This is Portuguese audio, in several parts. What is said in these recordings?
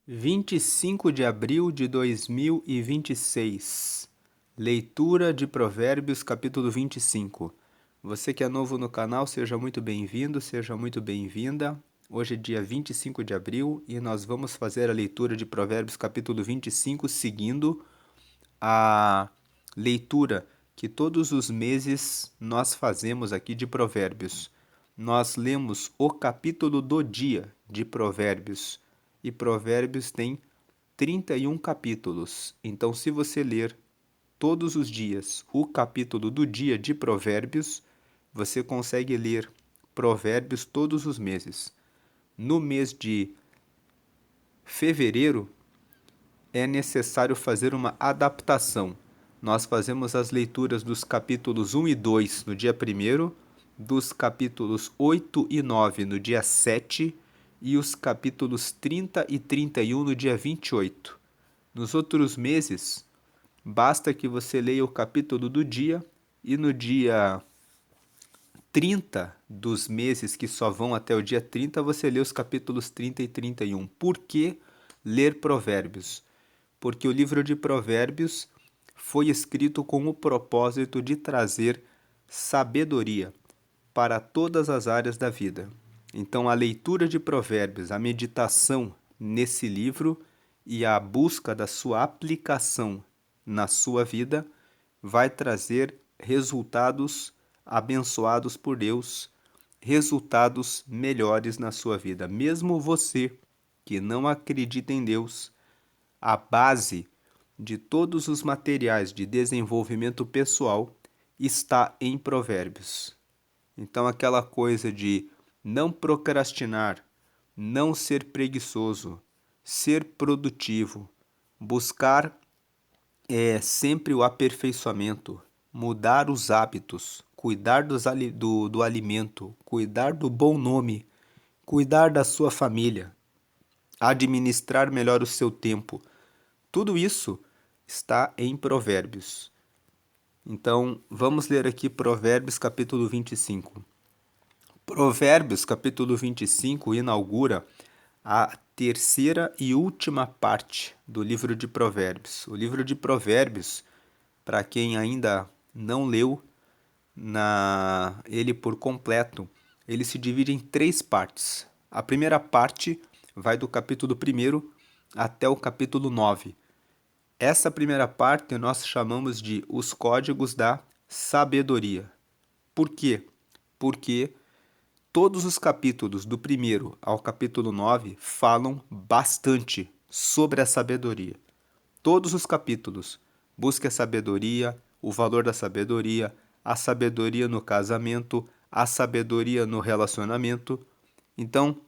25 de abril de 2026. Leitura de Provérbios, capítulo 25. Você que é novo no canal, seja muito bem-vindo, seja muito bem-vinda. Hoje é dia 25 de abril e nós vamos fazer a leitura de Provérbios, capítulo 25, seguindo a leitura que todos os meses nós fazemos aqui de Provérbios. Nós lemos o capítulo do dia de Provérbios e Provérbios tem 31 capítulos. Então, se você ler todos os dias o capítulo do dia de Provérbios, você consegue ler Provérbios todos os meses. No mês de fevereiro, é necessário fazer uma adaptação. Nós fazemos as leituras dos capítulos 1 e 2 no dia 1º, dos capítulos 8 e 9 no dia 7 e os capítulos 30 e 31 no dia 28. Nos outros meses, basta que você leia o capítulo do dia e no dia 30 dos meses que só vão até o dia 30, você lê os capítulos 30 e 31. Por que ler Provérbios? Porque o livro de Provérbios foi escrito com o propósito de trazer sabedoria para todas as áreas da vida. Então, a leitura de Provérbios, a meditação nesse livro e a busca da sua aplicação na sua vida vai trazer resultados abençoados por Deus, resultados melhores na sua vida. Mesmo você que não acredita em Deus, a base de todos os materiais de desenvolvimento pessoal está em Provérbios. Então, aquela coisa de não procrastinar, não ser preguiçoso, ser produtivo, buscar sempre o aperfeiçoamento, mudar os hábitos, cuidar do alimento, cuidar do bom nome, cuidar da sua família, administrar melhor o seu tempo. Tudo isso está em Provérbios. Então, vamos ler aqui Provérbios capítulo 25. Provérbios capítulo 25 inaugura a terceira e última parte do livro de Provérbios. O livro de Provérbios, para quem ainda não leu ele por completo, ele se divide em 3 partes. A primeira parte vai do capítulo 1 até o capítulo 9. Essa primeira parte nós chamamos de os códigos da sabedoria. Por quê? Porque todos os capítulos do 1º ao capítulo 9 falam bastante sobre a sabedoria. Todos os capítulos. Busque a sabedoria, o valor da sabedoria, a sabedoria no casamento, a sabedoria no relacionamento. Então,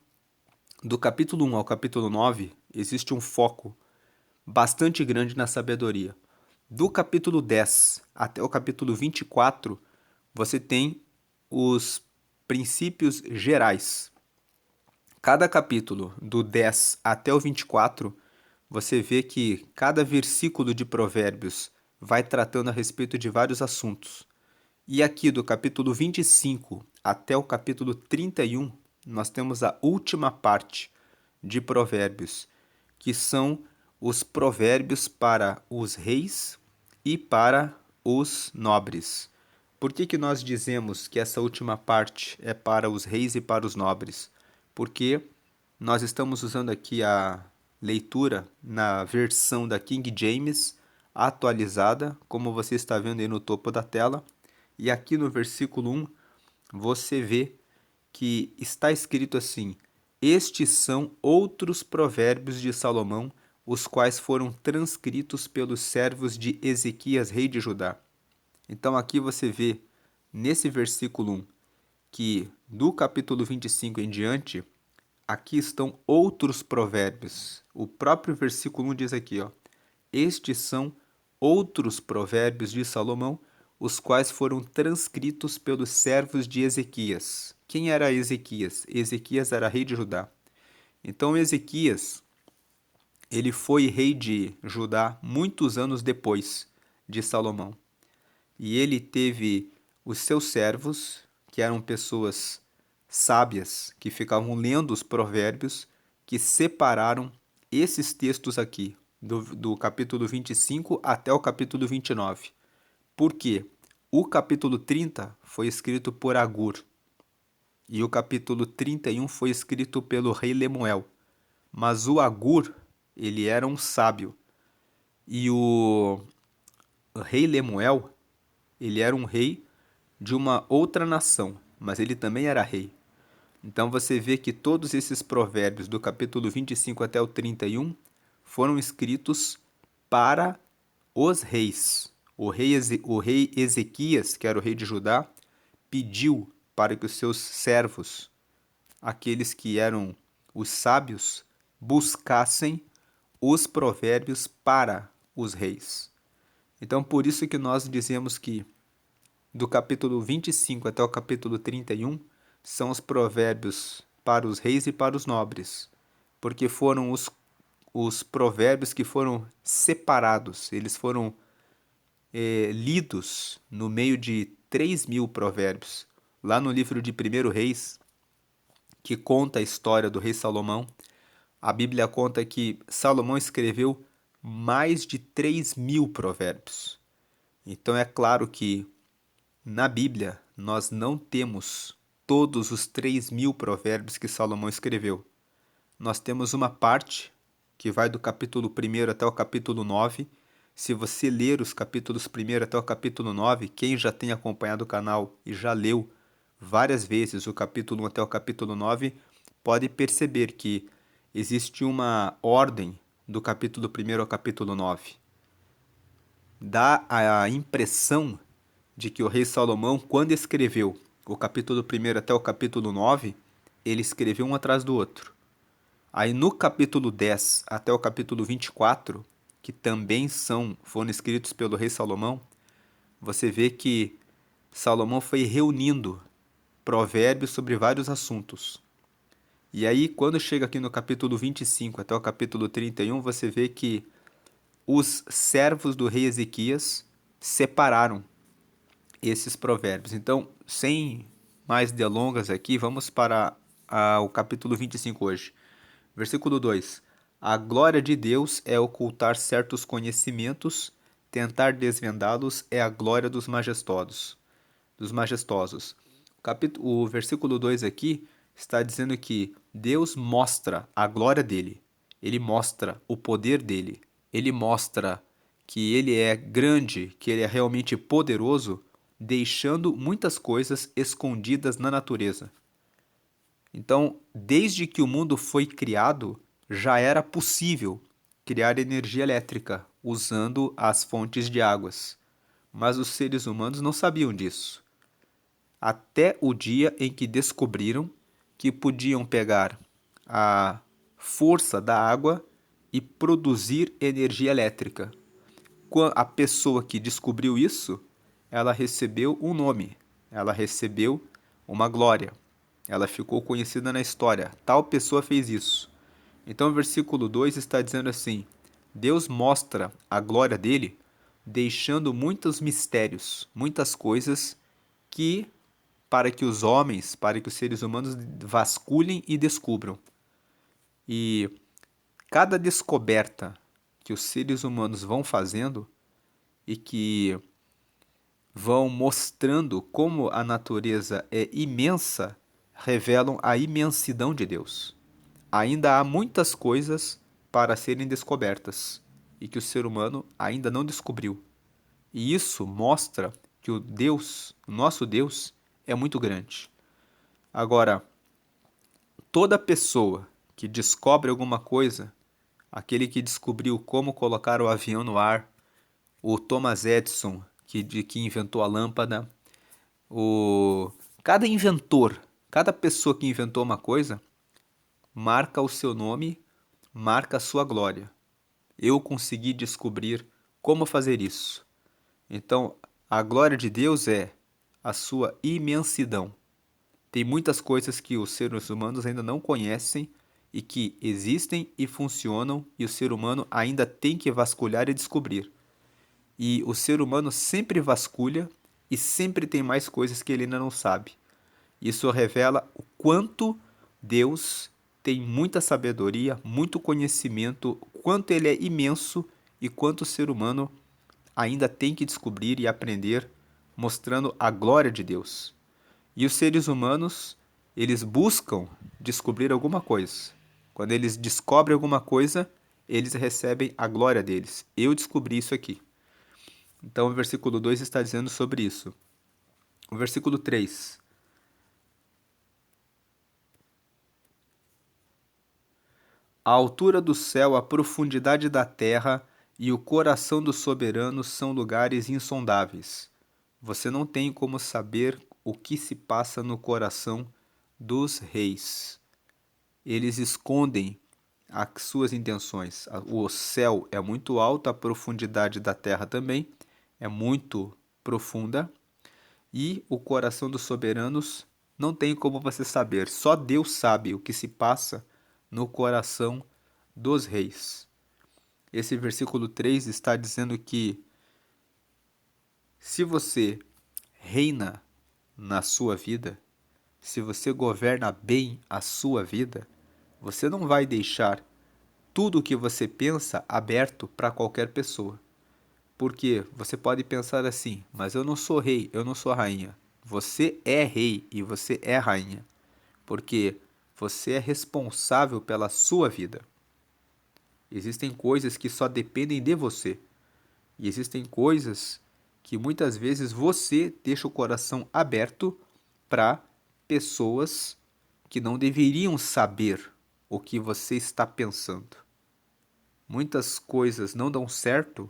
do capítulo 1 ao capítulo 9, existe um foco bastante grande na sabedoria. Do capítulo 10 até o capítulo 24, você tem os princípios gerais. Cada capítulo, do 10 até o 24, você vê que cada versículo de Provérbios vai tratando a respeito de vários assuntos. E aqui do capítulo 25 até o capítulo 31, nós temos a última parte de Provérbios, que são os provérbios para os reis e para os nobres. Por que nós dizemos que essa última parte é para os reis e para os nobres? Porque nós estamos usando aqui a leitura na versão da King James atualizada, como você está vendo aí no topo da tela. E aqui no versículo 1, você vê que está escrito assim: estes são outros provérbios de Salomão, os quais foram transcritos pelos servos de Ezequias, rei de Judá. Então aqui você vê, nesse versículo 1, que do capítulo 25 em diante, aqui estão outros provérbios. O próprio versículo 1 diz aqui, ó: estes são outros provérbios de Salomão, os quais foram transcritos pelos servos de Ezequias. Quem era Ezequias? Ezequias era rei de Judá. Então Ezequias, ele foi rei de Judá muitos anos depois de Salomão. E ele teve os seus servos, que eram pessoas sábias, que ficavam lendo os provérbios, que separaram esses textos aqui, do capítulo 25 até o capítulo 29. Por quê? O capítulo 30 foi escrito por Agur e o capítulo 31 foi escrito pelo rei Lemuel. Mas o Agur, ele era um sábio. E o rei Lemuel, ele era um rei de uma outra nação, mas ele também era rei. Então você vê que todos esses provérbios do capítulo 25 até o 31 foram escritos para os reis. O rei Ezequias, que era o rei de Judá, pediu para que os seus servos, aqueles que eram os sábios, buscassem os provérbios para os reis. Então, por isso que nós dizemos que do capítulo 25 até o capítulo 31 são os provérbios para os reis e para os nobres, porque foram os provérbios que foram separados, eles foram lidos no meio de 3.000 provérbios. Lá no livro de 1 Reis, que conta a história do rei Salomão, a Bíblia conta que Salomão escreveu mais de 3.000 provérbios. Então é claro que na Bíblia nós não temos todos os 3.000 provérbios que Salomão escreveu. Nós temos uma parte que vai do capítulo 1 até o capítulo 9. Se você ler os capítulos 1 até o capítulo 9, quem já tem acompanhado o canal e já leu várias vezes o capítulo 1 até o capítulo 9, pode perceber que existe uma ordem do capítulo 1 ao capítulo 9. Dá a impressão de que o rei Salomão, quando escreveu o capítulo 1 até o capítulo 9, ele escreveu um atrás do outro. Aí no capítulo 10 até o capítulo 24, que também foram escritos pelo rei Salomão, você vê que Salomão foi reunindo provérbios sobre vários assuntos. E aí, quando chega aqui no capítulo 25 até o capítulo 31, você vê que os servos do rei Ezequias separaram esses provérbios. Então, sem mais delongas aqui, vamos para o capítulo 25 hoje. Versículo 2. A glória de Deus é ocultar certos conhecimentos, tentar desvendá-los é a glória dos majestosos. O versículo 2 aqui está dizendo que Deus mostra a glória dele. Ele mostra o poder dele. Ele mostra que ele é grande, que ele é realmente poderoso, deixando muitas coisas escondidas na natureza. Então, desde que o mundo foi criado, já era possível criar energia elétrica usando as fontes de águas. Mas os seres humanos não sabiam disso. Até o dia em que descobriram que podiam pegar a força da água e produzir energia elétrica. A pessoa que descobriu isso, ela recebeu um nome, ela recebeu uma glória. Ela ficou conhecida na história. Tal pessoa fez isso. Então o versículo 2 está dizendo assim: Deus mostra a glória dele, deixando muitos mistérios, muitas coisas que para que os homens, para que os seres humanos vasculhem e descubram. E cada descoberta que os seres humanos vão fazendo e que vão mostrando como a natureza é imensa, revelam a imensidão de Deus. Ainda há muitas coisas para serem descobertas e que o ser humano ainda não descobriu. E isso mostra que o nosso Deus, é muito grande. Agora, toda pessoa que descobre alguma coisa, aquele que descobriu como colocar o avião no ar, o Thomas Edison, que inventou a lâmpada, cada inventor, cada pessoa que inventou uma coisa, marca o seu nome, marca a sua glória. Eu consegui descobrir como fazer isso. Então, a glória de Deus é a sua imensidão. Tem muitas coisas que os seres humanos ainda não conhecem e que existem e funcionam e o ser humano ainda tem que vasculhar e descobrir. E o ser humano sempre vasculha e sempre tem mais coisas que ele ainda não sabe. Isso revela o quanto Deus tem muita sabedoria, muito conhecimento, quanto ele é imenso e quanto o ser humano ainda tem que descobrir e aprender, mostrando a glória de Deus. E os seres humanos, eles buscam descobrir alguma coisa. Quando eles descobrem alguma coisa, eles recebem a glória deles. Eu descobri isso aqui. Então o versículo 2 está dizendo sobre isso. O versículo 3. A altura do céu, a profundidade da terra e o coração do soberano são lugares insondáveis. Você não tem como saber o que se passa no coração dos reis. Eles escondem as suas intenções. O céu é muito alto, a profundidade da terra também é muito profunda. E o coração dos soberanos não tem como você saber. Só Deus sabe o que se passa no coração dos reis. Esse versículo 3 está dizendo que se você reina na sua vida, se você governa bem a sua vida, você não vai deixar tudo o que você pensa aberto para qualquer pessoa. Porque você pode pensar assim, mas eu não sou rei, eu não sou rainha. Você é rei e você é rainha, porque você é responsável pela sua vida. Existem coisas que só dependem de você. E existem coisas que muitas vezes você deixa o coração aberto para pessoas que não deveriam saber o que você está pensando. Muitas coisas não dão certo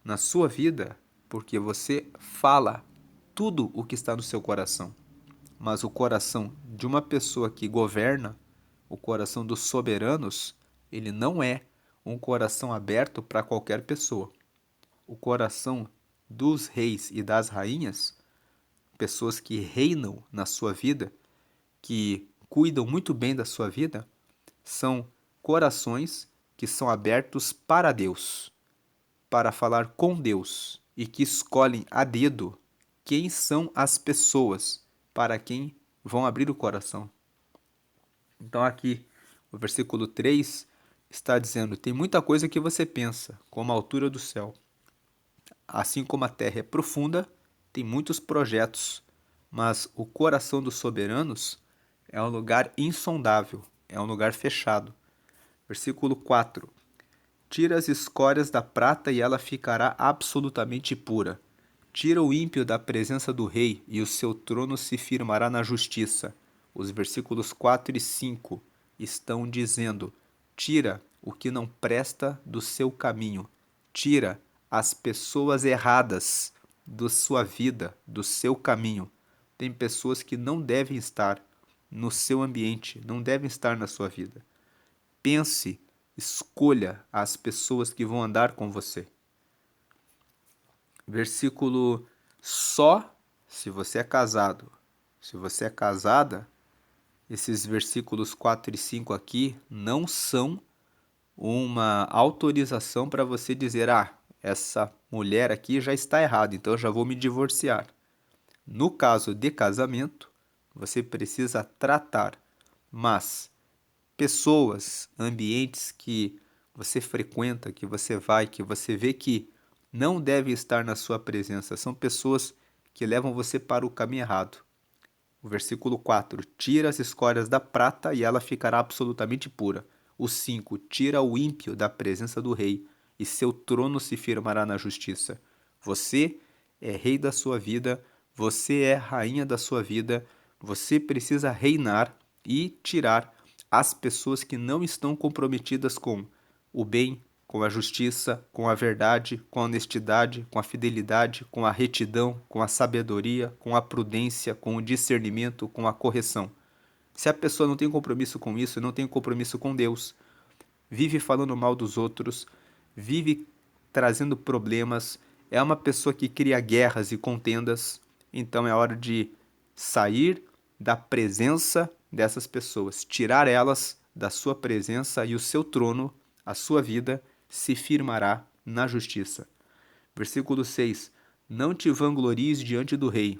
na sua vida porque você fala tudo o que está no seu coração. Mas o coração de uma pessoa que governa, o coração dos soberanos, ele não é um coração aberto para qualquer pessoa. O coração dos reis e das rainhas, pessoas que reinam na sua vida, que cuidam muito bem da sua vida, são corações que são abertos para Deus, para falar com Deus e que escolhem a dedo quem são as pessoas para quem vão abrir o coração. Então aqui, o versículo 3 está dizendo: tem muita coisa que você pensa, como a altura do céu. Assim como a terra é profunda, tem muitos projetos, mas o coração dos soberanos é um lugar insondável, é um lugar fechado. Versículo 4. Tira as escórias da prata e ela ficará absolutamente pura. Tira o ímpio da presença do rei e o seu trono se firmará na justiça. Os versículos 4 e 5 estão dizendo: tira o que não presta do seu caminho. Tira as pessoas erradas da sua vida, do seu caminho. Tem pessoas que não devem estar no seu ambiente, não devem estar na sua vida. Pense, escolha as pessoas que vão andar com você. Versículo: só se você é casado. Se você é casada, esses versículos 4 e 5 aqui não são uma autorização para você dizer: ah, essa mulher aqui já está errada, então eu já vou me divorciar. No caso de casamento, você precisa tratar, mas pessoas, ambientes que você frequenta, que você vai, que você vê que não devem estar na sua presença, são pessoas que levam você para o caminho errado. O versículo 4: tira as escórias da prata e ela ficará absolutamente pura. O 5: tira o ímpio da presença do rei e seu trono se firmará na justiça. Você é rei da sua vida, você é rainha da sua vida, você precisa reinar e tirar as pessoas que não estão comprometidas com o bem, com a justiça, com a verdade, com a honestidade, com a fidelidade, com a retidão, com a sabedoria, com a prudência, com o discernimento, com a correção. Se a pessoa não tem compromisso com isso, não tem compromisso com Deus, vive falando mal dos outros, vive trazendo problemas, é uma pessoa que cria guerras e contendas, então é hora de sair da presença dessas pessoas, tirar elas da sua presença e o seu trono, a sua vida, se firmará na justiça. Versículo 6. Não te vanglories diante do rei,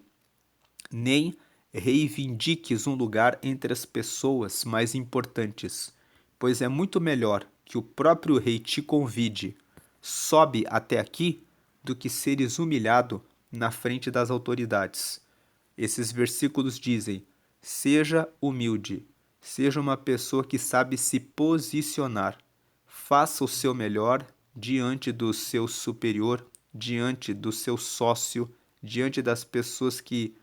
nem reivindiques um lugar entre as pessoas mais importantes, pois é muito melhor que o próprio rei te convide, sobe até aqui, do que seres humilhado na frente das autoridades. Esses versículos dizem: seja humilde, seja uma pessoa que sabe se posicionar, faça o seu melhor diante do seu superior, diante do seu sócio, diante das pessoas que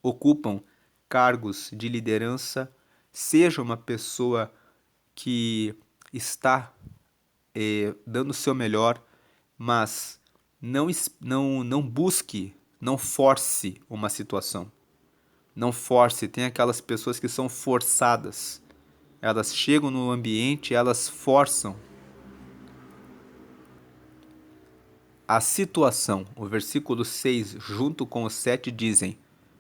ocupam cargos de liderança, seja uma pessoa que está dando o seu melhor, mas não busque, não force uma situação. Não force, tem aquelas pessoas que são forçadas. Elas chegam no ambiente, elas forçam a situação. O versículo 6, junto com o 7, dizem: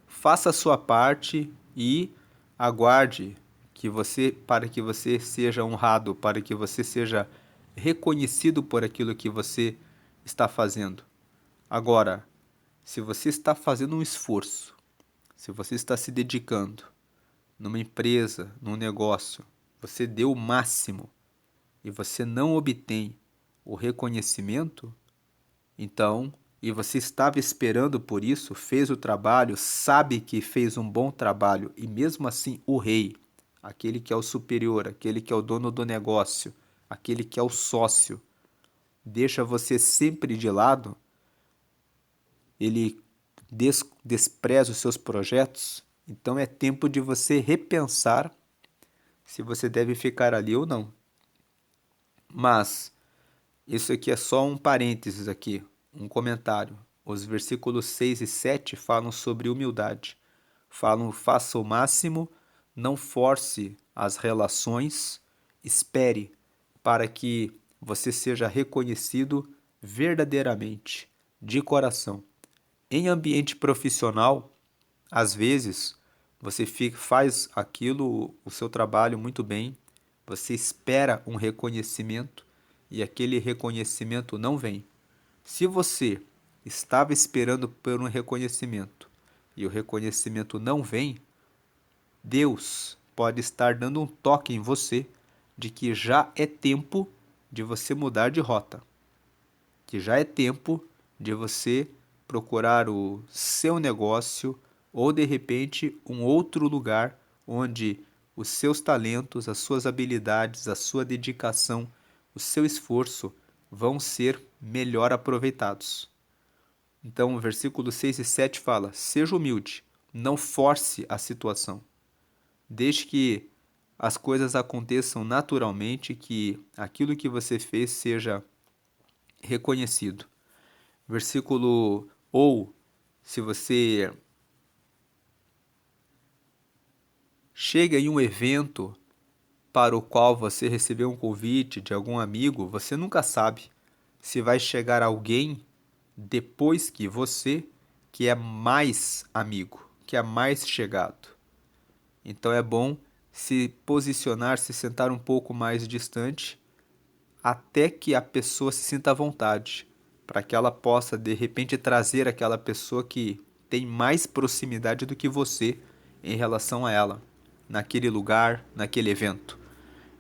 faça a sua parte e aguarde para que você seja honrado, para que você seja reconhecido por aquilo que você está fazendo. Agora, se você está fazendo um esforço, se você está se dedicando numa empresa, num negócio, você deu o máximo e você não obtém o reconhecimento, então, e você estava esperando por isso, fez o trabalho, sabe que fez um bom trabalho, e mesmo assim o rei, aquele que é o superior, aquele que é o dono do negócio, aquele que é o sócio, deixa você sempre de lado, ele despreza os seus projetos, então é tempo de você repensar se você deve ficar ali ou não. Mas isso aqui é só um parênteses aqui, um comentário. Os versículos 6 e 7 falam sobre humildade. Falam: faça o máximo, não force as relações, espere para que você seja reconhecido verdadeiramente, de coração. Em ambiente profissional, às vezes, você faz aquilo, o seu trabalho muito bem, você espera um reconhecimento e aquele reconhecimento não vem. Se você estava esperando por um reconhecimento e o reconhecimento não vem, Deus pode estar dando um toque em você de que já é tempo de você mudar de rota, que já é tempo de você procurar o seu negócio ou de repente um outro lugar onde os seus talentos, as suas habilidades, a sua dedicação, o seu esforço vão ser melhor aproveitados. Então, o versículo 6 e 7 fala: seja humilde, não force a situação. Deixe que as coisas aconteçam naturalmente, que aquilo que você fez seja reconhecido. Ou, se você chega em um evento para o qual você recebeu um convite de algum amigo, você nunca sabe se vai chegar alguém depois que você que é mais amigo, que é mais chegado. Então é bom se posicionar, se sentar um pouco mais distante até que a pessoa se sinta à vontade, para que ela possa de repente trazer aquela pessoa que tem mais proximidade do que você em relação a ela, naquele lugar, naquele evento.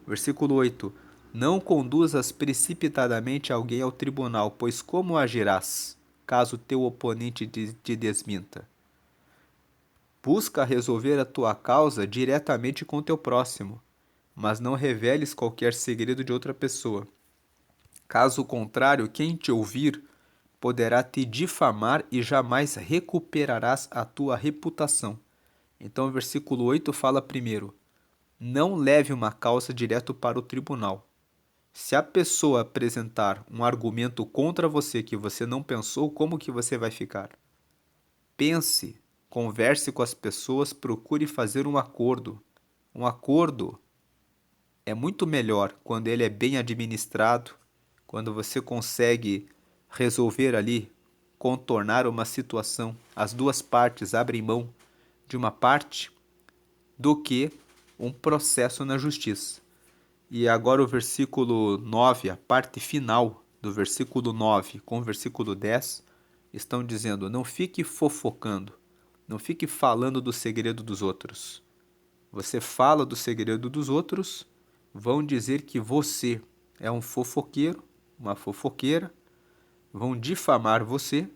Versículo 8: não conduzas precipitadamente alguém ao tribunal, pois como agirás, caso teu oponente te desminta? Busca resolver a tua causa diretamente com teu próximo, mas não reveles qualquer segredo de outra pessoa. Caso contrário, quem te ouvir poderá te difamar e jamais recuperarás a tua reputação. Então, o versículo 8 fala primeiro: não leve uma causa direto para o tribunal. Se a pessoa apresentar um argumento contra você que você não pensou, como que você vai ficar? Pense, converse com as pessoas, procure fazer um acordo. Um acordo é muito melhor quando ele é bem administrado, quando você consegue resolver ali, contornar uma situação, as duas partes abrem mão de uma parte, do que um processo na justiça. E agora o versículo 9, a parte final do versículo 9 com o versículo 10, estão dizendo: não fique fofocando, Não fique falando do segredo dos outros. Você fala do segredo dos outros, vão dizer que você é um fofoqueiro, uma fofoqueira, vão difamar você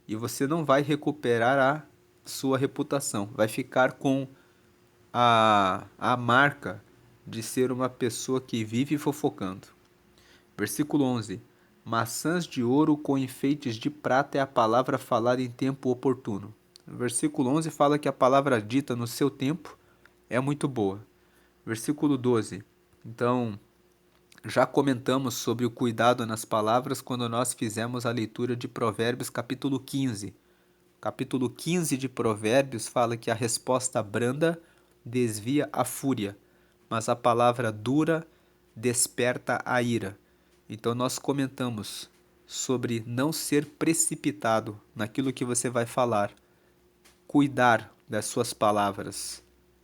e você não vai recuperar a sua reputação. Vai ficar com a marca de ser uma pessoa que vive fofocando. Versículo 11. Maçãs de ouro com enfeites de prata é a palavra falada em tempo oportuno. O versículo 11 fala que a palavra dita no seu tempo é muito boa. Versículo 12. Então, já comentamos sobre o cuidado nas palavras quando nós fizemos a leitura de Provérbios capítulo 15. Capítulo 15 de Provérbios fala que a resposta branda desvia a fúria, mas a palavra dura desperta a ira. Então nós comentamos sobre não ser precipitado naquilo que você vai falar, cuidar das suas palavras,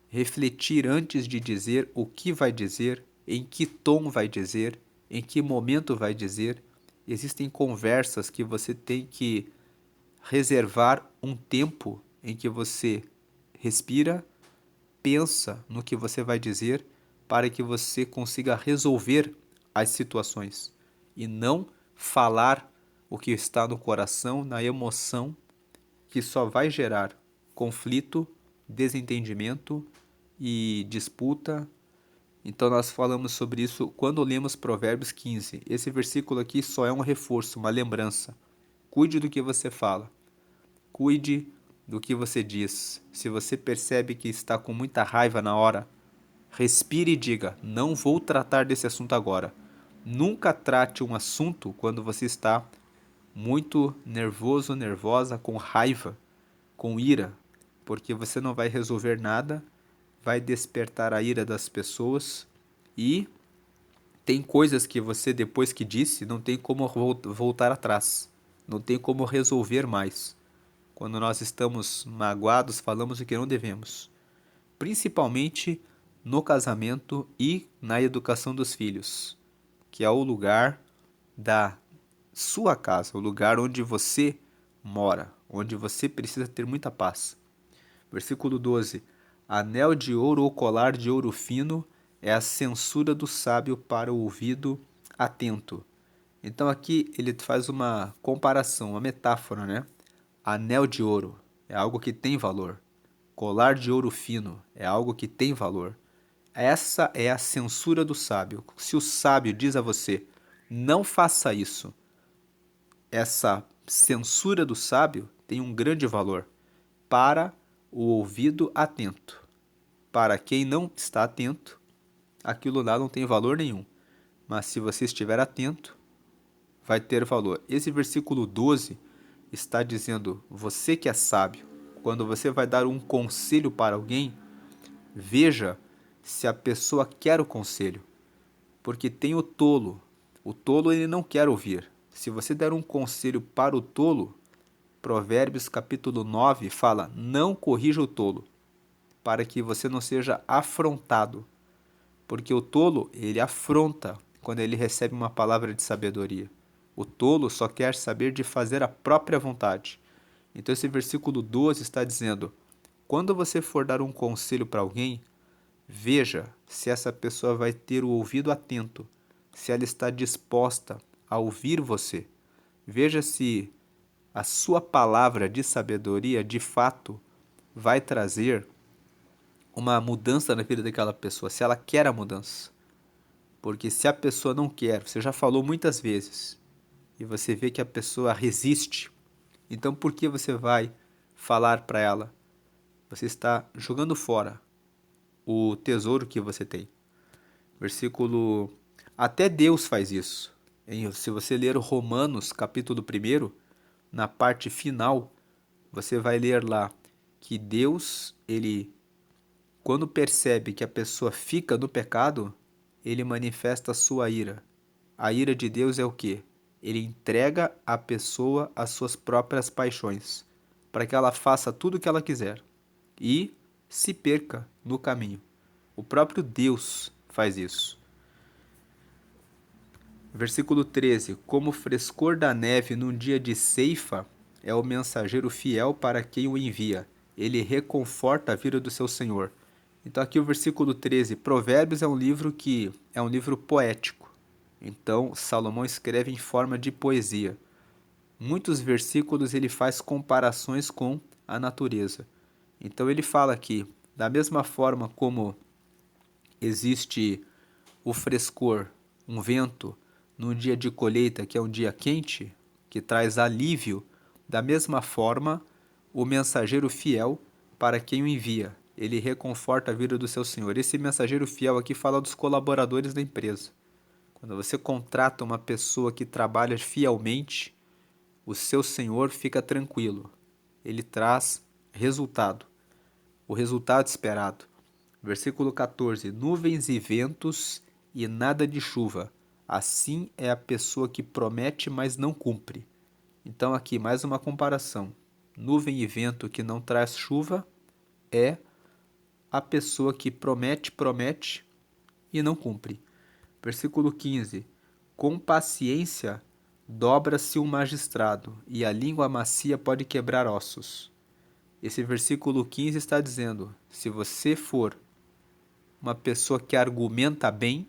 refletir antes de dizer o que vai dizer, em que tom vai dizer, em que momento vai dizer. Existem conversas que você tem que reservar um tempo em que você respira, pensa no que você vai dizer para que você consiga resolver as situações e não falar o que está no coração, na emoção, que só vai gerar conflito, desentendimento e disputa. Então nós falamos sobre isso quando lemos Provérbios 15. Esse versículo aqui só é um reforço, uma lembrança. Cuide do que você fala. Cuide do que você diz. Se você percebe que está com muita raiva na hora, respire e diga: não vou tratar desse assunto agora. Nunca trate um assunto quando você está muito nervoso, nervosa, com raiva, com ira, porque você não vai resolver nada, vai despertar a ira das pessoas e tem coisas que você, depois que disse, não tem como voltar atrás, não tem como resolver mais. Quando nós estamos magoados, falamos o que não devemos, principalmente no casamento e na educação dos filhos, que é o lugar da sua casa, o lugar onde você mora, onde você precisa ter muita paz. Versículo 12: Anel de ouro ou colar de ouro fino é a censura do sábio para o ouvido atento. Então aqui ele faz uma comparação, uma metáfora, né? Anel de ouro é algo que tem valor. Colar de ouro fino é algo que tem valor. Essa é a censura do sábio. Se o sábio diz a você, não faça isso, essa censura do sábio tem um grande valor para o ouvido atento. Para quem não está atento, aquilo lá não tem valor nenhum. Mas se você estiver atento, vai ter valor. Esse versículo 12 está dizendo: você que é sábio, quando você vai dar um conselho para alguém, veja se a pessoa quer o conselho. Porque tem o tolo. O tolo ele não quer ouvir. Se você der um conselho para o tolo, Provérbios capítulo 9 fala: não corrija o tolo, para que você não seja afrontado. Porque o tolo, ele afronta quando ele recebe uma palavra de sabedoria. O tolo só quer saber de fazer a própria vontade. Então esse versículo 12 está dizendo: quando você for dar um conselho para alguém, veja se essa pessoa vai ter o ouvido atento, se ela está disposta a ouvir você. Veja se a sua palavra de sabedoria, de fato, vai trazer uma mudança na vida daquela pessoa, se ela quer a mudança. Porque se a pessoa não quer, você já falou muitas vezes, e você vê que a pessoa resiste, então por que você vai falar para ela? Você está jogando fora o tesouro que você tem. Versículo... Até Deus faz isso. Se você ler Romanos, capítulo 1, na parte final, você vai ler lá que Deus, ele, quando percebe que a pessoa fica no pecado, ele manifesta a sua ira. A ira de Deus é o quê? Ele entrega a pessoa às suas próprias paixões, para que ela faça tudo o que ela quiser e se perca no caminho. O próprio Deus faz isso. Versículo 13: Como o frescor da neve num dia de ceifa é o mensageiro fiel para quem o envia. ele reconforta a vida do seu senhor. Então aqui o versículo 13, Provérbios é um livro poético. Então Salomão escreve em forma de poesia. Muitos versículos ele faz comparações com a natureza. Então ele fala aqui, da mesma forma como existe o frescor, um vento, num dia de colheita, que é um dia quente, que traz alívio, da mesma forma, o mensageiro fiel para quem o envia. Ele reconforta a vida do seu senhor. Esse mensageiro fiel aqui fala dos colaboradores da empresa. Quando você contrata uma pessoa que trabalha fielmente, o seu senhor fica tranquilo. Ele traz resultado, o resultado esperado. Versículo 14: Nuvens e ventos e nada de chuva. Assim é a pessoa que promete, mas não cumpre. Então aqui mais uma comparação. Nuvem e vento que não traz chuva é a pessoa que promete e não cumpre. Versículo 15. Com paciência dobra-se um magistrado, e a língua macia pode quebrar ossos. Esse versículo 15 está dizendo, se você for uma pessoa que argumenta bem,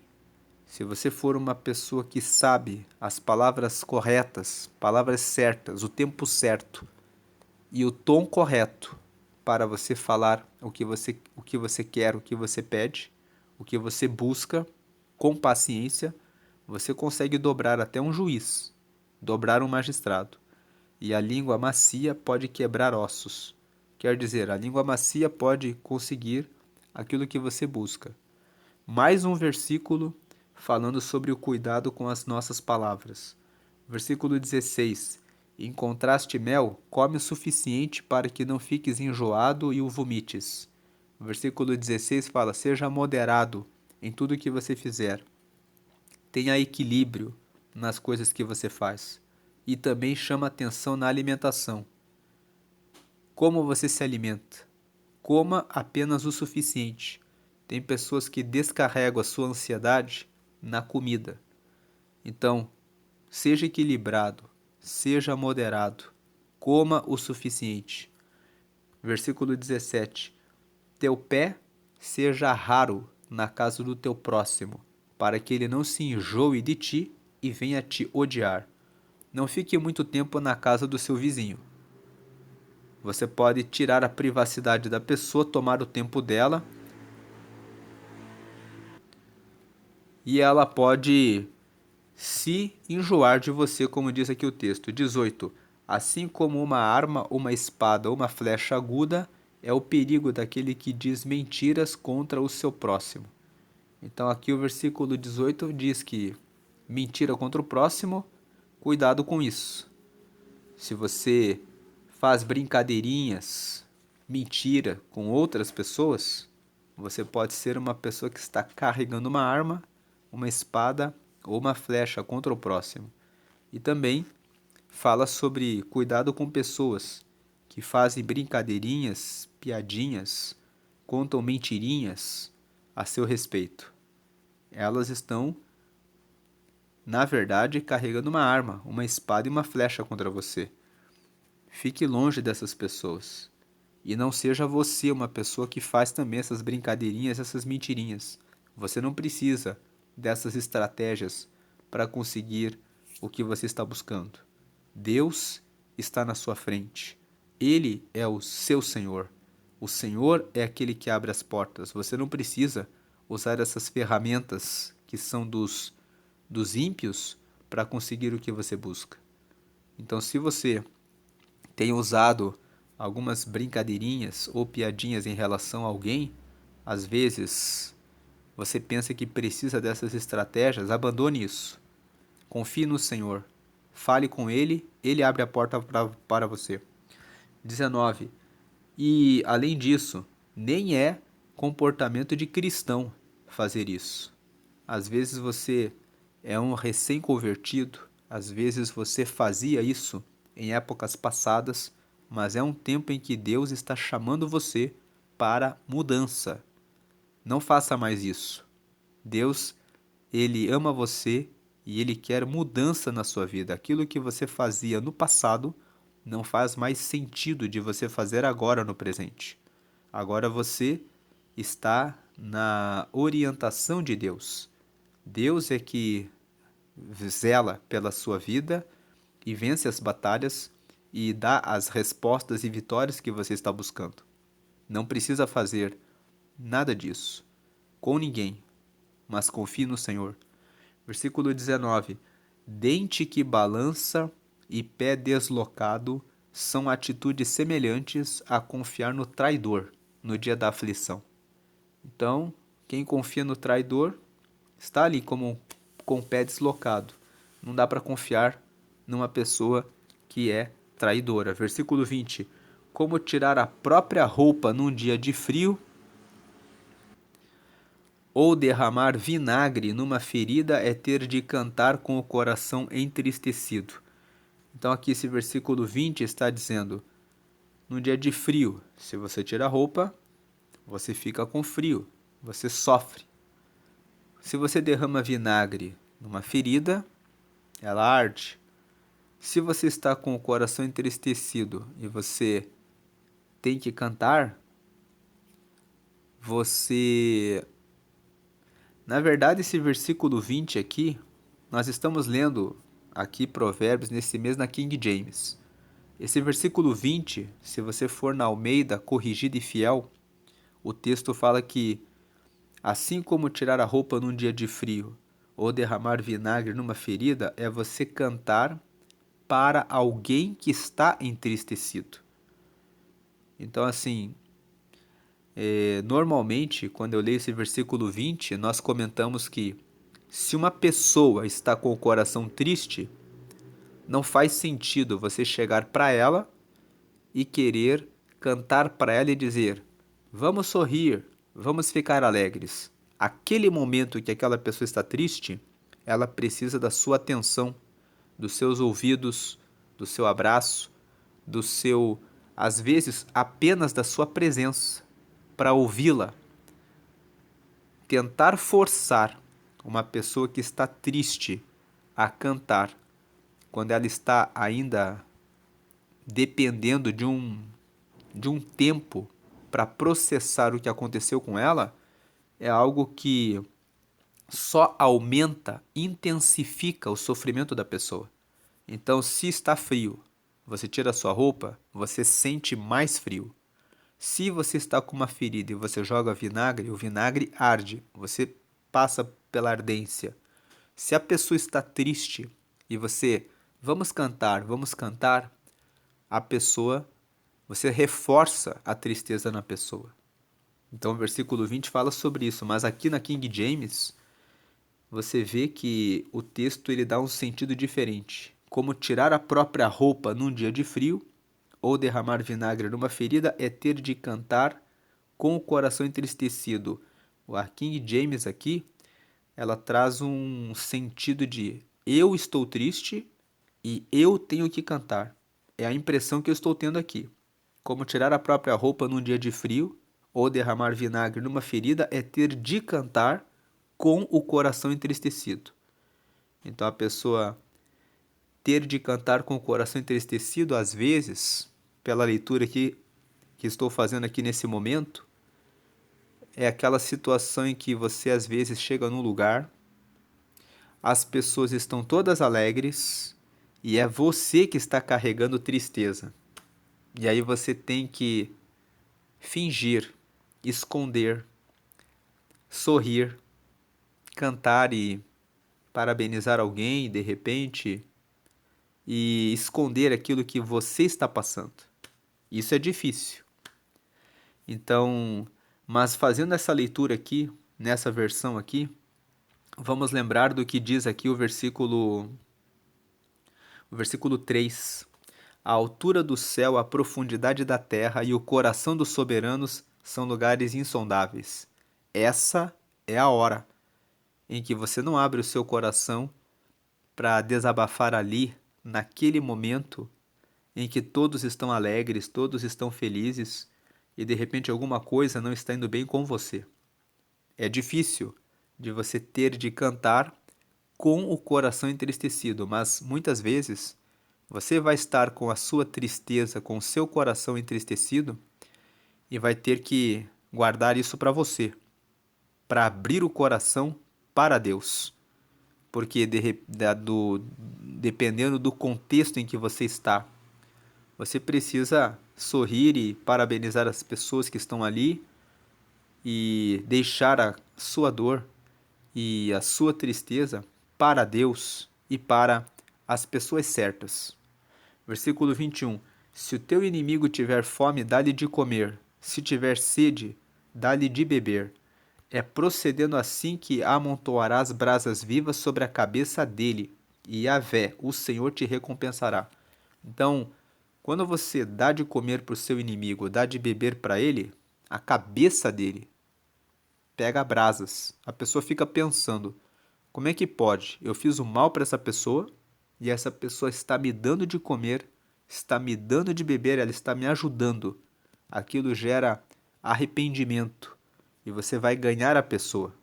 se você for uma pessoa que sabe as palavras corretas, palavras certas, o tempo certo e o tom correto para você falar o que você quer, o que você pede, o que você busca, com paciência, você consegue dobrar até um juiz, dobrar um magistrado. E a língua macia pode quebrar ossos. Quer dizer, a língua macia pode conseguir aquilo que você busca. Mais um versículo falando sobre o cuidado com as nossas palavras. Versículo 16. Encontraste mel, come o suficiente para que não fiques enjoado e o vomites. Versículo 16 fala, seja moderado em tudo que você fizer. Tenha equilíbrio nas coisas que você faz. E também chama atenção na alimentação. Como você se alimenta? Coma apenas o suficiente. Tem pessoas que descarregam a sua ansiedade na comida. Então, seja equilibrado, seja moderado, coma o suficiente. Versículo 17. Teu pé seja raro na casa do teu próximo, para que ele não se enjoe de ti e venha te odiar. Não fique muito tempo na casa do seu vizinho. Você pode tirar a privacidade da pessoa, tomar o tempo dela, e ela pode se enjoar de você, como diz aqui o texto. 18. Assim como uma arma, uma espada ou uma flecha aguda, é o perigo daquele que diz mentiras contra o seu próximo. Então aqui o versículo 18 diz que mentira contra o próximo, cuidado com isso. Se você faz brincadeirinhas, mentira com outras pessoas, você pode ser uma pessoa que está carregando uma arma, uma espada ou uma flecha contra o próximo. E também fala sobre cuidado com pessoas que fazem brincadeirinhas, piadinhas, contam mentirinhas a seu respeito. Elas estão, na verdade, carregando uma arma, uma espada e uma flecha contra você. Fique longe dessas pessoas. E não seja você uma pessoa que faz também essas brincadeirinhas, essas mentirinhas. Você não precisa dessas estratégias para conseguir o que você está buscando. Deus está na sua frente. Ele é o seu Senhor. O Senhor é aquele que abre as portas. Você não precisa usar essas ferramentas que são dos ímpios para conseguir o que você busca. Então, se você tem usado algumas brincadeirinhas ou piadinhas em relação a alguém, às vezes você pensa que precisa dessas estratégias, abandone isso. Confie no Senhor. Fale com Ele, Ele abre a porta para você. 19. E, além disso, nem é comportamento de cristão fazer isso. Às vezes você é um recém-convertido, às vezes você fazia isso em épocas passadas, mas é um tempo em que Deus está chamando você para mudança. Não faça mais isso. Deus, Ele ama você e Ele quer mudança na sua vida. Aquilo que você fazia no passado não faz mais sentido de você fazer agora no presente. Agora você está na orientação de Deus. Deus é que zela pela sua vida e vence as batalhas e dá as respostas e vitórias que você está buscando. Não precisa fazer nada disso com ninguém, mas confie no Senhor. Versículo 19: Dente que balança e pé deslocado são atitudes semelhantes a confiar no traidor no dia da aflição. Então, quem confia no traidor está ali como com o pé deslocado. Não dá para confiar numa pessoa que é traidora. Versículo 20: Como tirar a própria roupa num dia de frio ou derramar vinagre numa ferida é ter de cantar com o coração entristecido. Então aqui esse versículo 20 está dizendo, no dia de frio, se você tira a roupa, você fica com frio, você sofre. Se você derrama vinagre numa ferida, ela arde. Se você está com o coração entristecido e você tem que cantar, você... Na verdade, esse versículo 20 aqui, nós estamos lendo aqui Provérbios nesse mês na King James. Esse versículo 20, se você for na Almeida, corrigida e fiel, o texto fala que, assim como tirar a roupa num dia de frio ou derramar vinagre numa ferida, é você cantar para alguém que está entristecido. Então, assim, normalmente, quando eu leio esse versículo 20, nós comentamos que se uma pessoa está com o coração triste, não faz sentido você chegar para ela e querer cantar para ela e dizer: vamos sorrir, vamos ficar alegres. Aquele momento que aquela pessoa está triste, ela precisa da sua atenção, dos seus ouvidos, do seu abraço, do seu, às vezes, apenas da sua presença, para ouvi-la. Tentar forçar uma pessoa que está triste a cantar quando ela está ainda dependendo de um tempo para processar o que aconteceu com ela, é algo que só aumenta, intensifica o sofrimento da pessoa. Então, se está frio, você tira a sua roupa, você sente mais frio. Se você está com uma ferida e você joga vinagre, o vinagre arde, você passa pela ardência. Se a pessoa está triste e você, vamos cantar, a pessoa, você reforça a tristeza na pessoa. Então o versículo 20 fala sobre isso, mas aqui na King James, você vê que o texto ele dá um sentido diferente. Como tirar a própria roupa num dia de frio ou derramar vinagre numa ferida é ter de cantar com o coração entristecido. A King James aqui, ela traz um sentido de eu estou triste e eu tenho que cantar. É a impressão que eu estou tendo aqui. Como tirar a própria roupa num dia de frio ou derramar vinagre numa ferida é ter de cantar com o coração entristecido. Então a pessoa ter de cantar com o coração entristecido, às vezes, pela leitura que estou fazendo aqui nesse momento, é aquela situação em que você às vezes chega num lugar, as pessoas estão todas alegres e é você que está carregando tristeza. E aí você tem que fingir, esconder, sorrir, cantar e parabenizar alguém de repente e esconder aquilo que você está passando. Isso é difícil. Então, mas fazendo essa leitura aqui, nessa versão aqui, vamos lembrar do que diz aqui o versículo 3. A altura do céu, a profundidade da terra e o coração dos soberanos são lugares insondáveis. Essa é a hora em que você não abre o seu coração para desabafar ali, naquele momento em que todos estão alegres, todos estão felizes e de repente alguma coisa não está indo bem com você. É difícil de você ter de cantar com o coração entristecido, mas muitas vezes Você vai estar com a sua tristeza, com o seu coração entristecido e vai ter que guardar isso para você, para abrir o coração para Deus. Porque dependendo do contexto em que você está, você precisa sorrir e parabenizar as pessoas que estão ali e deixar a sua dor e a sua tristeza para Deus e para as pessoas certas. Versículo 21. Se o teu inimigo tiver fome, dá-lhe de comer. Se tiver sede, dá-lhe de beber. É procedendo assim que amontoarás brasas vivas sobre a cabeça dele, e Yahvé, o Senhor, te recompensará. Então, quando você dá de comer para o seu inimigo, dá de beber para ele, a cabeça dele pega brasas. A pessoa fica pensando: como é que pode? Eu fiz o mal para essa pessoa e essa pessoa está me dando de comer, está me dando de beber, ela está me ajudando. Aquilo gera arrependimento e você vai ganhar a pessoa.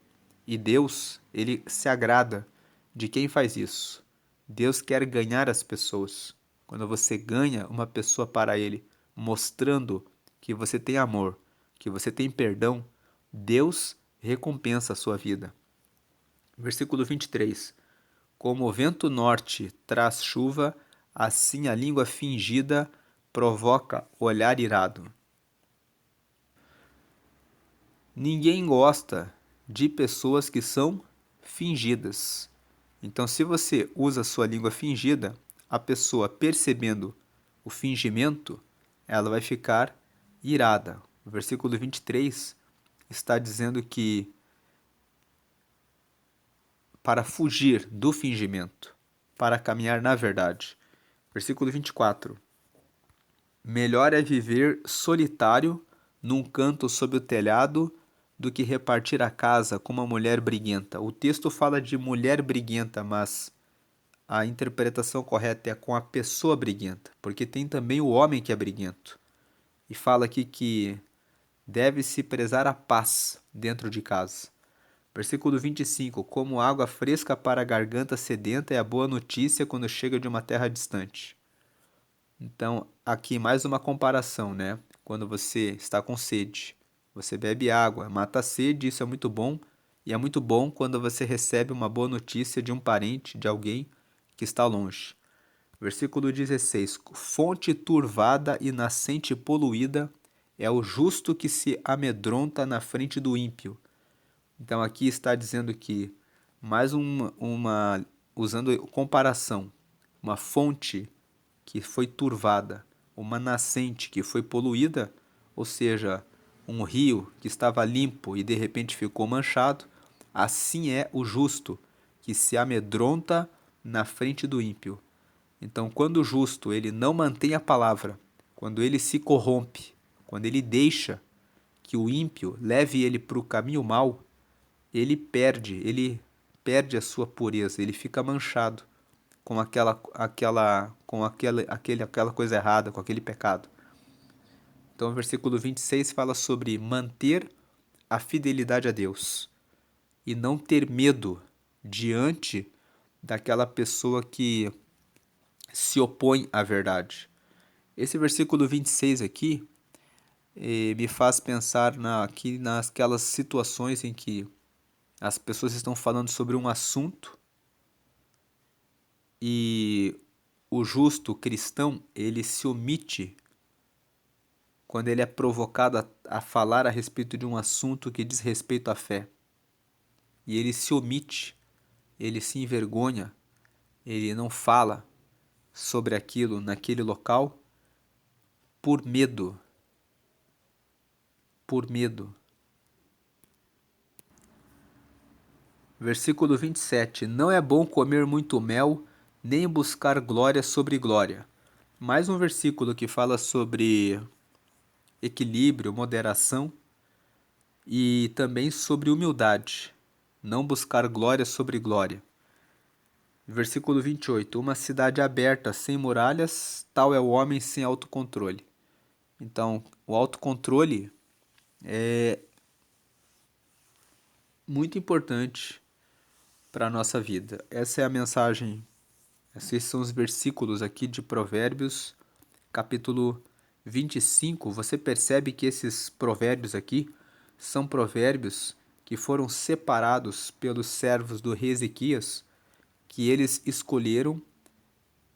E Deus, ele se agrada de quem faz isso. Deus quer ganhar as pessoas. Quando você ganha uma pessoa para ele, mostrando que você tem amor, que você tem perdão, Deus recompensa a sua vida. Versículo 23. Como o vento norte traz chuva, assim a língua fingida provoca olhar irado. Ninguém gosta de pessoas que são fingidas. Então, se você usa a sua língua fingida, a pessoa percebendo o fingimento, ela vai ficar irada. O versículo 23 está dizendo que para fugir do fingimento, para caminhar na verdade. Versículo 24. Melhor é viver solitário num canto sob o telhado do que repartir a casa com uma mulher briguenta. O texto fala de mulher briguenta, mas a interpretação correta é com a pessoa briguenta, porque tem também o homem que é briguento. E fala aqui que deve-se prezar a paz dentro de casa. Versículo 25. Como água fresca para a garganta sedenta é a boa notícia quando chega de uma terra distante. Então, aqui mais uma comparação, né? Quando você está com sede, você bebe água, mata a sede, isso é muito bom. E é muito bom quando você recebe uma boa notícia de um parente, de alguém que está longe. Versículo 16. Fonte turvada e nascente poluída é o justo que se amedronta na frente do ímpio. Então aqui está dizendo que mais usando comparação, uma fonte que foi turvada, uma nascente que foi poluída, ou seja, um rio que estava limpo e de repente ficou manchado, assim é o justo que se amedronta na frente do ímpio. Então, quando o justo ele não mantém a palavra, quando ele se corrompe, quando ele deixa que o ímpio leve ele para o caminho mau, ele perde a sua pureza, ele fica manchado com aquela coisa errada, com aquele pecado. Então, o versículo 26 fala sobre manter a fidelidade a Deus e não ter medo diante daquela pessoa que se opõe à verdade. Esse versículo 26 aqui me faz pensar aqui nasquelas situações em que as pessoas estão falando sobre um assunto e o justo cristão, ele se omite quando ele é provocado a falar a respeito de um assunto que diz respeito à fé. E ele se omite, ele se envergonha, ele não fala sobre aquilo naquele local por medo. Por medo. Versículo 27. Não é bom comer muito mel, nem buscar glória sobre glória. Mais um versículo que fala sobre equilíbrio, moderação e também sobre humildade. Não buscar glória sobre glória. Versículo 28. Uma cidade aberta, sem muralhas, tal é o homem sem autocontrole. Então, o autocontrole é muito importante para a nossa vida. Essa é a mensagem Esses são os versículos aqui de Provérbios, capítulo 25. Você percebe que esses provérbios aqui são provérbios que foram separados pelos servos do rei Ezequias, que eles escolheram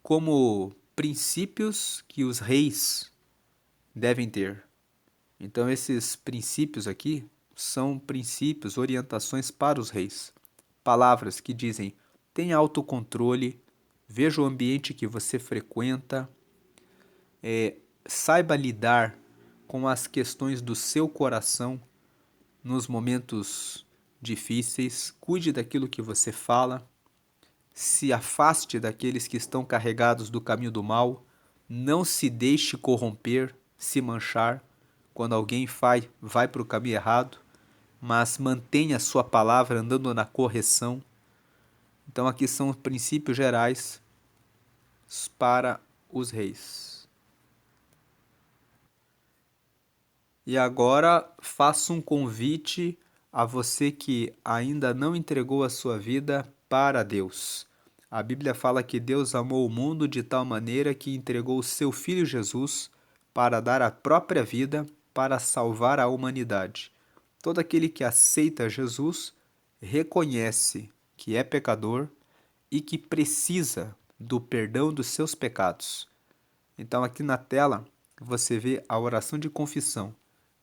como princípios que os reis devem ter. Então, esses princípios aqui são princípios, orientações para os reis. Palavras que dizem: tenha autocontrole, veja o ambiente que você frequenta, saiba lidar com as questões do seu coração nos momentos difíceis, cuide daquilo que você fala, se afaste daqueles que estão carregados do caminho do mal, não se deixe corromper, se manchar quando alguém vai para o caminho errado, mas mantenha a sua palavra andando na correção. Então aqui são os princípios gerais para os reis. E agora faço um convite a você que ainda não entregou a sua vida para Deus. A Bíblia fala que Deus amou o mundo de tal maneira que entregou o seu Filho Jesus para dar a própria vida para salvar a humanidade. Todo aquele que aceita Jesus reconhece que é pecador e que precisa do perdão dos seus pecados. Então, aqui na tela, você vê a oração de confissão.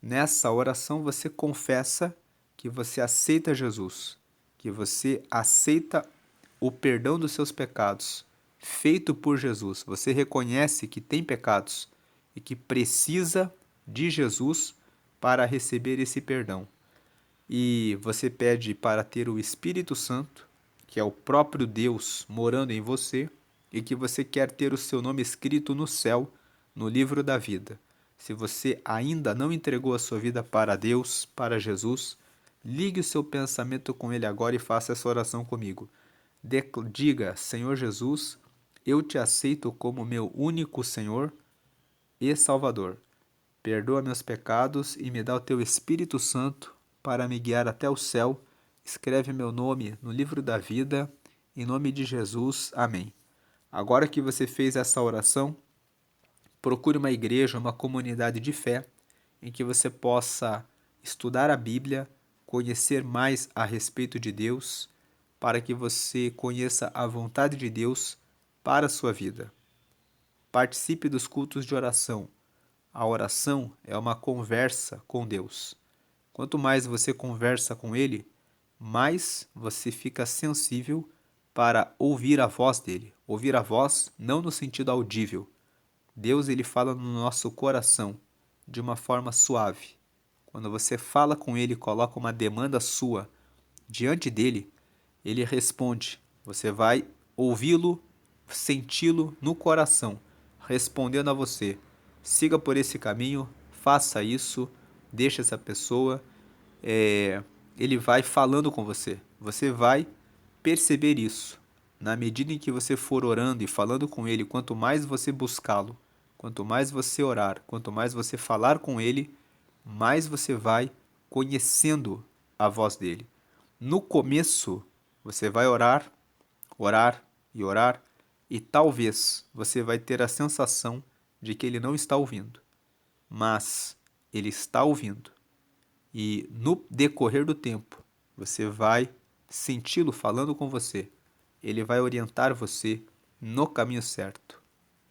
Nessa oração, você confessa que você aceita Jesus, que você aceita o perdão dos seus pecados, feito por Jesus. Você reconhece que tem pecados e que precisa de Jesus para receber esse perdão. E você pede para ter o Espírito Santo, que é o próprio Deus morando em você, e que você quer ter o seu nome escrito no céu, no livro da vida. Se você ainda não entregou a sua vida para Deus, para Jesus, ligue o seu pensamento com Ele agora e faça essa oração comigo. Diga: Senhor Jesus, eu te aceito como meu único Senhor e Salvador. Perdoa meus pecados e me dá o teu Espírito Santo para me guiar até o céu. Escreve meu nome no livro da vida. Em nome de Jesus. Amém. Agora que você fez essa oração, procure uma igreja, uma comunidade de fé em que você possa estudar a Bíblia, conhecer mais a respeito de Deus, para que você conheça a vontade de Deus para a sua vida. Participe dos cultos de oração. A oração é uma conversa com Deus. Quanto mais você conversa com Ele, mais você fica sensível para ouvir a voz dele. Ouvir a voz não no sentido audível. Deus ele fala no nosso coração de uma forma suave. Quando você fala com ele, coloca uma demanda sua diante dele, ele responde. Você vai ouvi-lo, senti-lo no coração, respondendo a você. Siga por esse caminho, faça isso, deixe essa pessoa. Ele vai falando com você. Você vai perceber isso. Na medida em que você for orando e falando com ele, quanto mais você buscá-lo, quanto mais você orar, quanto mais você falar com ele, mais você vai conhecendo a voz dele. No começo, você vai orar, orar e orar, e talvez você vai ter a sensação de que ele não está ouvindo. Mas ele está ouvindo. E no decorrer do tempo, você vai senti-lo falando com você. Ele vai orientar você no caminho certo.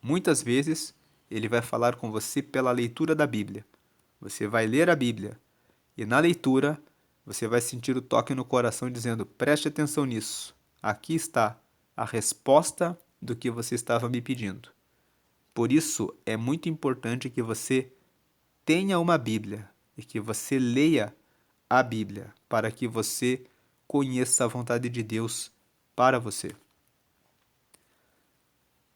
Muitas vezes, ele vai falar com você pela leitura da Bíblia. Você vai ler a Bíblia e na leitura você vai sentir o toque no coração dizendo: preste atenção nisso. Aqui está a resposta do que você estava me pedindo. Por isso, é muito importante que você tenha uma Bíblia e que você leia a Bíblia para que você conheça a vontade de Deus para você.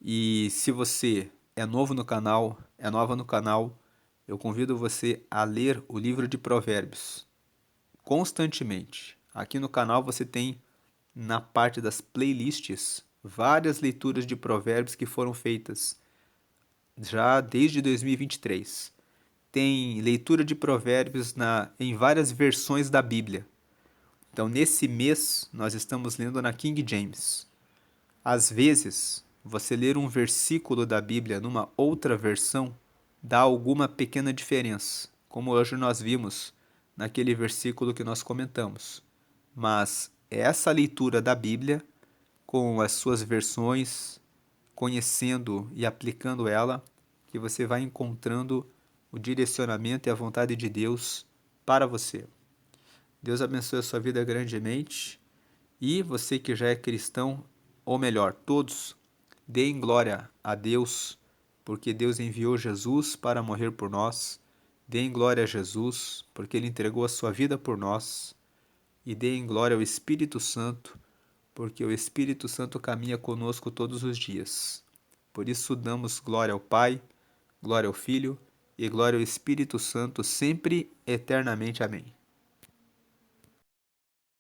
E se você é novo no canal, é nova no canal, eu convido você a ler o livro de Provérbios constantemente. Aqui no canal você tem, na parte das playlists, várias leituras de Provérbios que foram feitas já desde 2023. Tem leitura de Provérbios em várias versões da Bíblia. Então, nesse mês, nós estamos lendo na King James. Às vezes, você ler um versículo da Bíblia numa outra versão dá alguma pequena diferença, como hoje nós vimos naquele versículo que nós comentamos. Mas é essa leitura da Bíblia, com as suas versões, conhecendo e aplicando ela, que você vai encontrando o direcionamento e a vontade de Deus para você. Deus abençoe a sua vida grandemente e você que já é cristão, ou melhor, todos, deem glória a Deus, porque Deus enviou Jesus para morrer por nós. Deem glória a Jesus, porque Ele entregou a sua vida por nós. E deem glória ao Espírito Santo, porque o Espírito Santo caminha conosco todos os dias. Por isso damos glória ao Pai, glória ao Filho e glória ao Espírito Santo, sempre eternamente. Amém.